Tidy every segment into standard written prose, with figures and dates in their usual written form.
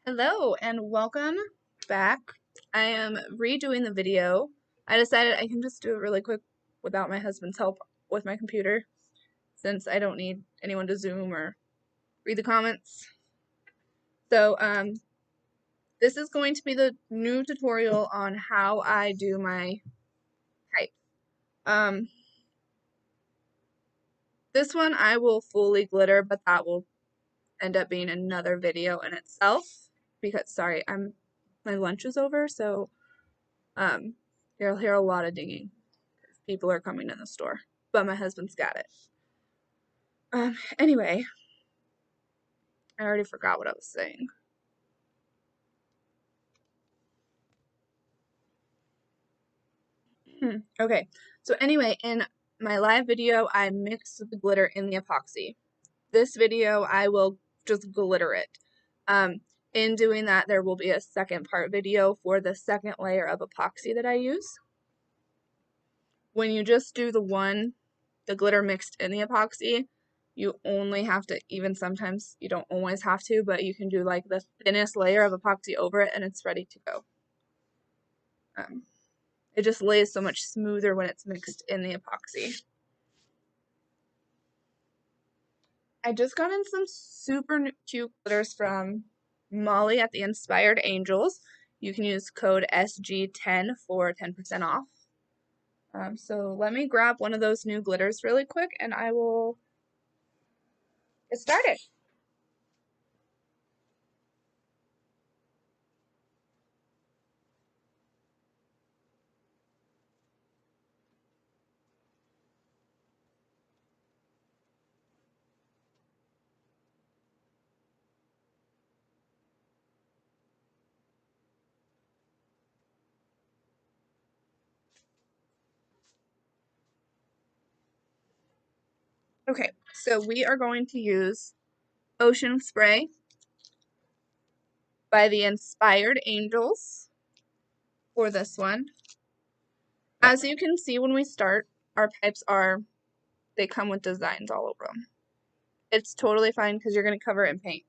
Hello and welcome back. I am redoing the video. I decided I can just do it really quick without my husband's help with my computer since I don't need anyone to Zoom or read the comments. So this is going to be the new tutorial on how I do my type. This one I will fully glitter, but that will end up being another video in itself because sorry, my lunch is over, so you'll hear a lot of dinging. People are coming in the store, but my husband's got it. Anyway, I already forgot what I was saying. Okay, so anyway, in my live video, I mixed the glitter in the epoxy. This video, I will just glitter it. In doing that, there will be a second part video for the second layer of epoxy that I use. When you just do the glitter mixed in the epoxy, you only have to, even sometimes you don't always have to, but you can do like the thinnest layer of epoxy over it and it's ready to go. It just lays so much smoother when it's mixed in the epoxy. I just got in some super cute glitters from Molly at the Inspired Angels. You can use code SG10 for 10% off. So let me grab one of those new glitters really quick and I will get started. Okay, so we are going to use Ocean Spray by the Inspired Angels for this one. As you can see when we start, our pipes they come with designs all over them. It's totally fine because you're going to cover it in paint.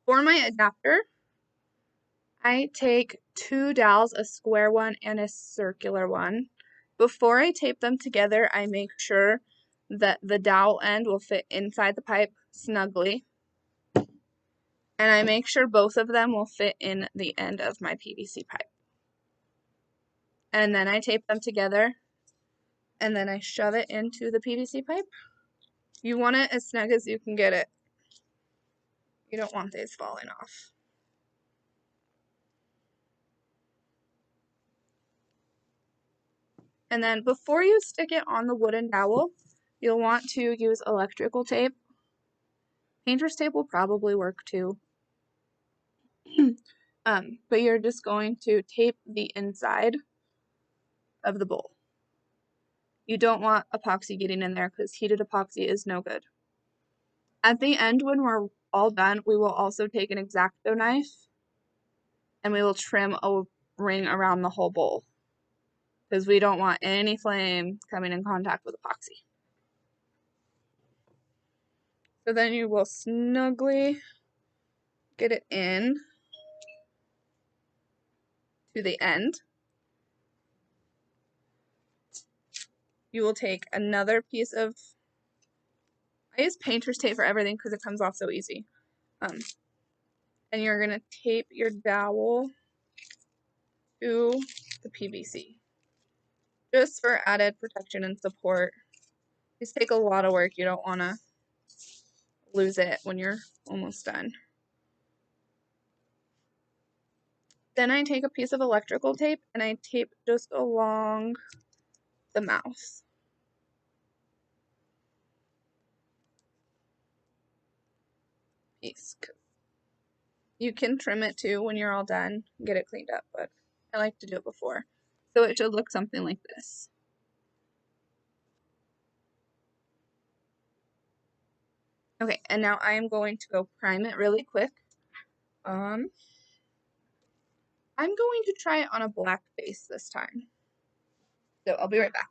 For my adapter, I take two dowels, a square one and a circular one. Before I tape them together, I make sure that the dowel end will fit inside the pipe snugly. And I make sure both of them will fit in the end of my PVC pipe. And then I tape them together and then I shove it into the PVC pipe. You want it as snug as you can get it. You don't want these falling off. And then before you stick it on the wooden dowel, you'll want to use electrical tape. Painter's tape will probably work too. But you're just going to tape the inside of the bowl. You don't want epoxy getting in there because heated epoxy is no good. At the end, when we're all done, we will also take an X-Acto knife and we will trim a ring around the whole bowl because we don't want any flame coming in contact with epoxy. So then you will snugly get it in to the end. You will take another piece of, I use painter's tape for everything because it comes off so easy. And you're going to tape your dowel to the PVC just for added protection and support. These take a lot of work. You don't want to lose it when you're almost done. Then I take a piece of electrical tape and I tape just along the mouth. Piece. You can trim it too when you're all done, get it cleaned up, but I like to do it before. So it should look something like this. Okay, and now I am going to go prime it really quick. I'm going to try it on a black base this time. So I'll be right back.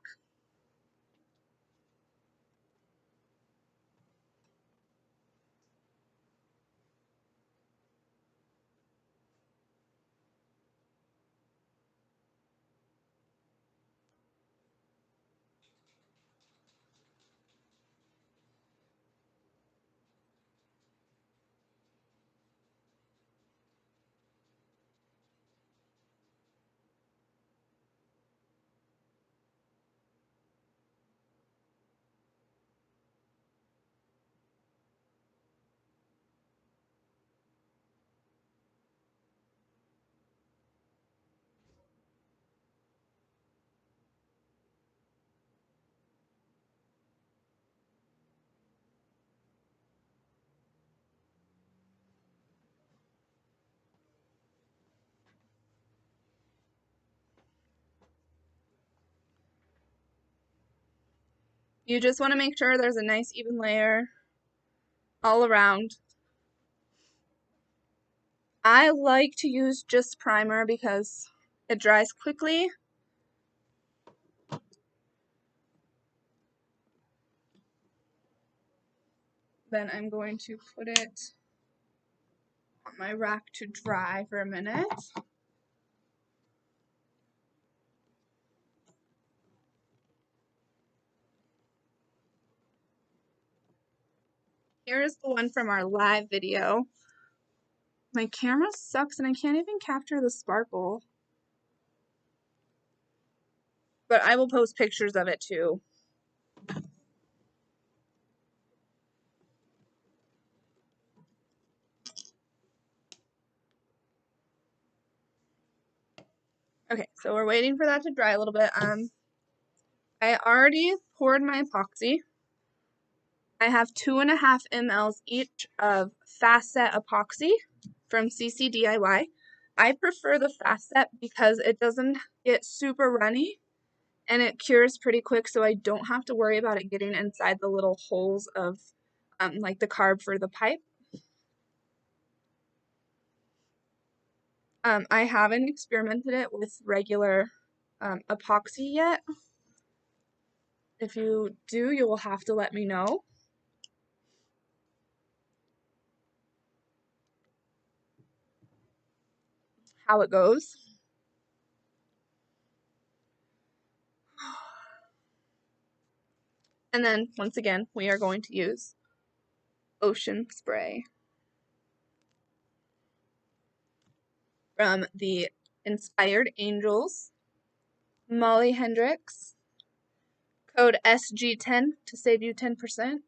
You just want to make sure there's a nice even layer all around. I like to use just primer because it dries quickly. Then I'm going to put it on my rack to dry for a minute. Here's the one from our live video. My camera sucks and I can't even capture the sparkle. But I will post pictures of it too. Okay, so we're waiting for that to dry a little bit. I already poured my epoxy. I have 2.5 ml each of Fast Set epoxy from CCDIY. I prefer the Fast Set because it doesn't get super runny and it cures pretty quick, so I don't have to worry about it getting inside the little holes of like the carb for the pipe. I haven't experimented it with regular epoxy yet. If you do, you will have to let me know how it goes. And then, once again, we are going to use Ocean Spray from the Inspired Angels, Molly Hendricks, code SG10 to save you 10%.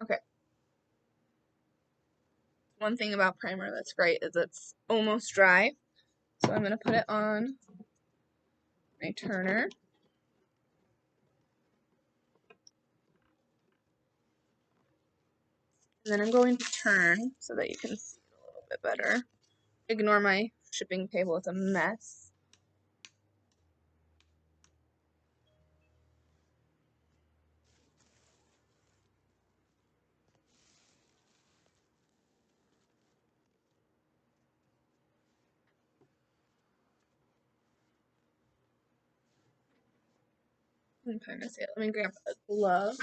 Okay. One thing about primer that's great is it's almost dry. So I'm going to put it on my turner. And then I'm going to turn so that you can see it a little bit better. Ignore my shipping table, it's a mess. I'm trying to see it. Let me grab a glove.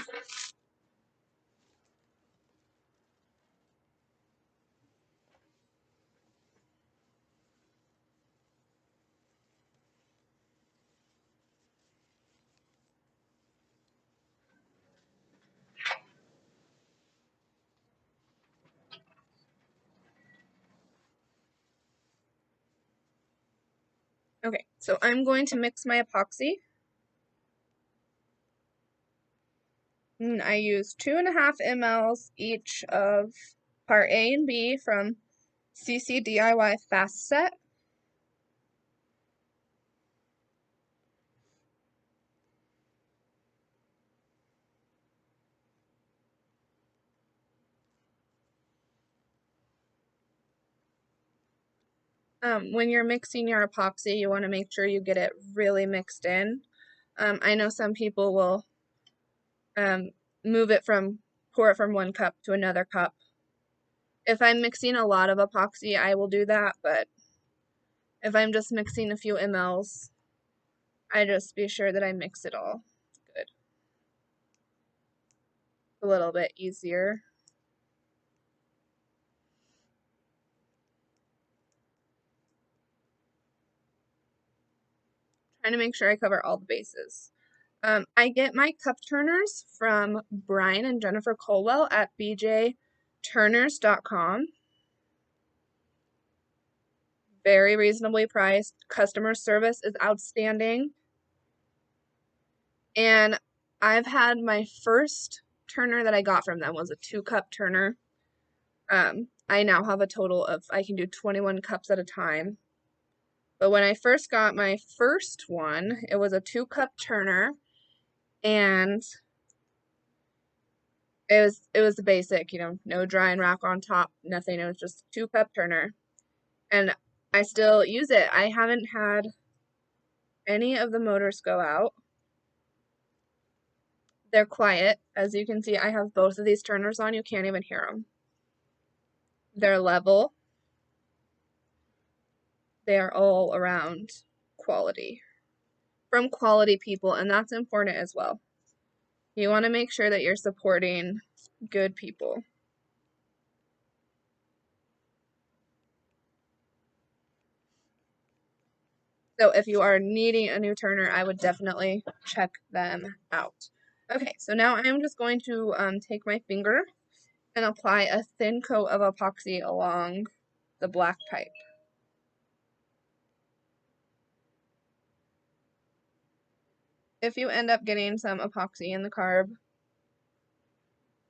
Okay, so I'm going to mix my epoxy. And I use 2.5 ml each of part A and B from CCDIY Fast Set. When you're mixing your epoxy, you want to make sure you get it really mixed in. I know some people will pour it from one cup to another cup. If I'm mixing a lot of epoxy, I will do that, but if I'm just mixing a few mLs, I just be sure that I mix it all good. A little bit easier. Trying to make sure I cover all the bases. I get my cup turners from Brian and Jennifer Colwell at bjturners.com. Very reasonably priced. Customer service is outstanding. And I've had my first turner that I got from them was a 2-cup turner. I now have a total of, I can do 21 cups at a time. But when I first got my first one, it was a 2-cup turner, and It was the basic, you know, no dry and rock on top, nothing. It was just 2-cup turner. And I still use it. I haven't had any of the motors go out. They're quiet. As you can see, I have both of these turners on. You can't even hear them. They're level. They are all around quality. From quality people, and that's important as well. You want to make sure that you're supporting good people. So if you are needing a new turner, I would definitely check them out. Okay, so now I'm just going to take my finger and apply a thin coat of epoxy along the black pipe. If you end up getting some epoxy in the carb,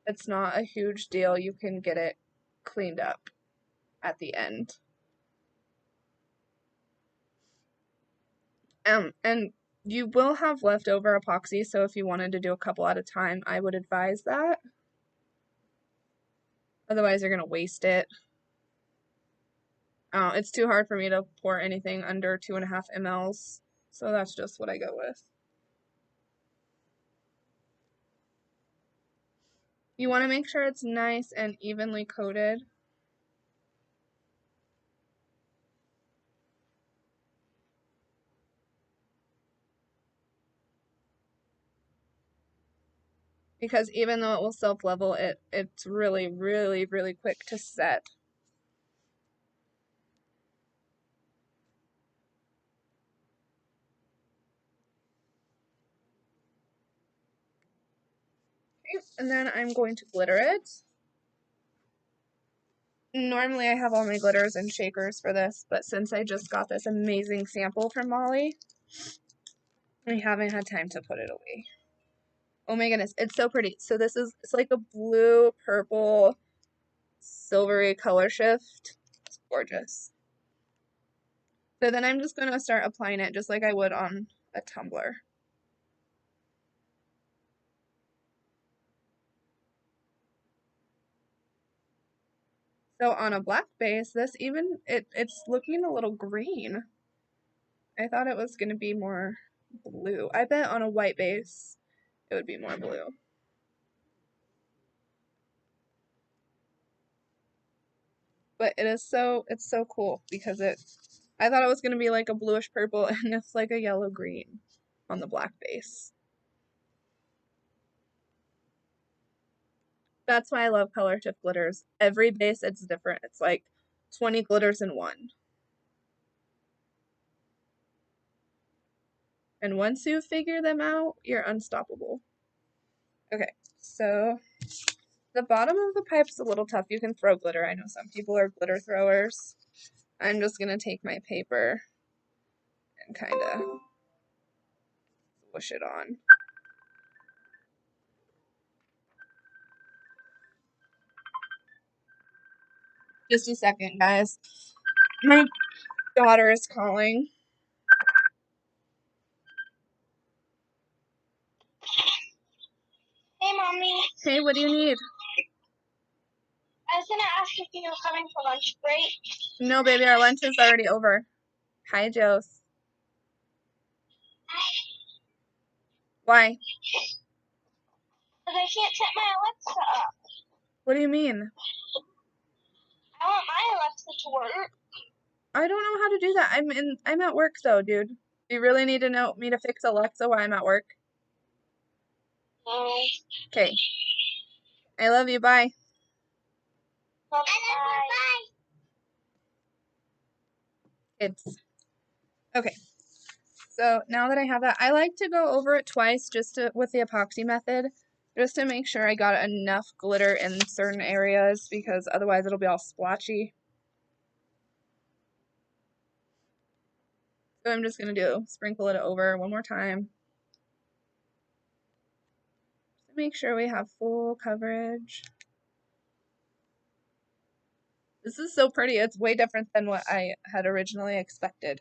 it's not a huge deal. You can get it cleaned up at the end. And you will have leftover epoxy, so if you wanted to do a couple at a time, I would advise that. Otherwise, you're going to waste it. It's too hard for me to pour anything under 2.5 mLs, so that's just what I go with. You want to make sure it's nice and evenly coated. Because even though it will self-level, it's really, really, really quick to set. Okay, and then I'm going to glitter it. Normally I have all my glitters and shakers for this, but since I just got this amazing sample from Molly, I haven't had time to put it away. Oh my goodness, it's so pretty. So it's like a blue, purple, silvery color shift. It's gorgeous. So then I'm just going to start applying it just like I would on a tumbler. So on a black base, it's looking a little green. I thought it was going to be more blue. I bet on a white base it would be more blue. But it's so cool because I thought it was going to be like a bluish purple and it's like a yellow green on the black base. That's why I love color shift glitters. Every base it's different. It's like 20 glitters in one. And once you figure them out, you're unstoppable. Okay, so the bottom of the pipe's a little tough. You can throw glitter. I know some people are glitter throwers. I'm just going to take my paper and kind of push it on. Just a second, guys. My daughter is calling. Hey, Mommy. Hey, what do you need? I was going to ask if you were coming for lunch break. No, baby, our lunch is already over. Hi, Jose. Why? Because I can't set my Alexa up. What do you mean? I want my Alexa to work. I don't know how to do that. I'm at work though, dude. Do you really need to know me to fix Alexa while I'm at work? No. Okay. I love you. Bye. Bye. Bye. It's okay. So now that I have that, I like to go over it twice with the epoxy method, just to make sure I got enough glitter in certain areas because otherwise it'll be all splotchy. So I'm just gonna sprinkle it over one more time. To make sure we have full coverage. This is so pretty. It's way different than what I had originally expected.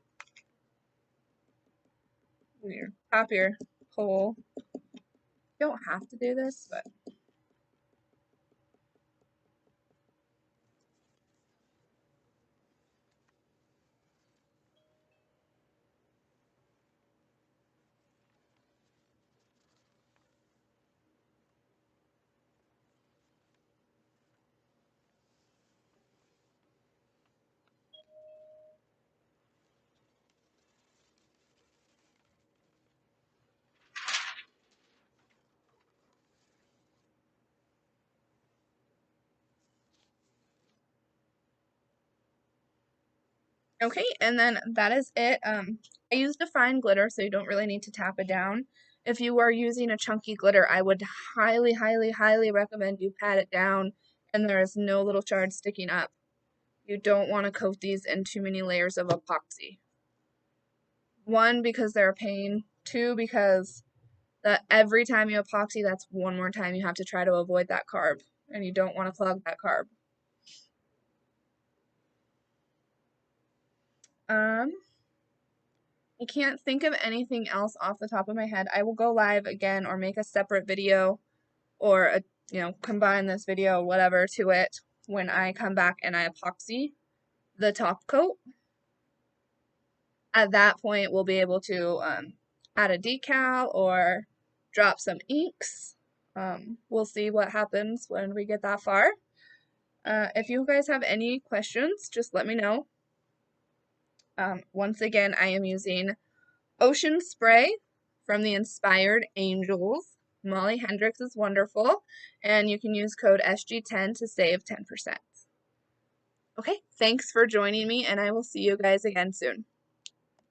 Your top your pole. You don't have to do this, but Okay, and then that is it. I used a fine glitter, so you don't really need to tap it down. If you are using a chunky glitter, I would highly, highly, highly recommend you pat it down and there is no little shards sticking up. You don't want to coat these in too many layers of epoxy. One, because they're a pain. Two, because that every time you epoxy, that's one more time you have to try to avoid that carb, and you don't want to clog that carb. Um, I can't think of anything else off the top of my head. I will go live again or make a separate video or combine this video, whatever, to it when I come back and I epoxy the top coat. At that point, we'll be able to add a decal or drop some inks. We'll see what happens when we get that far. If you guys have any questions, just let me know. Once again, I am using Ocean Spray from the Inspired Angels. Molly Hendricks is wonderful, and you can use code SG10 to save 10%. Okay, thanks for joining me, and I will see you guys again soon.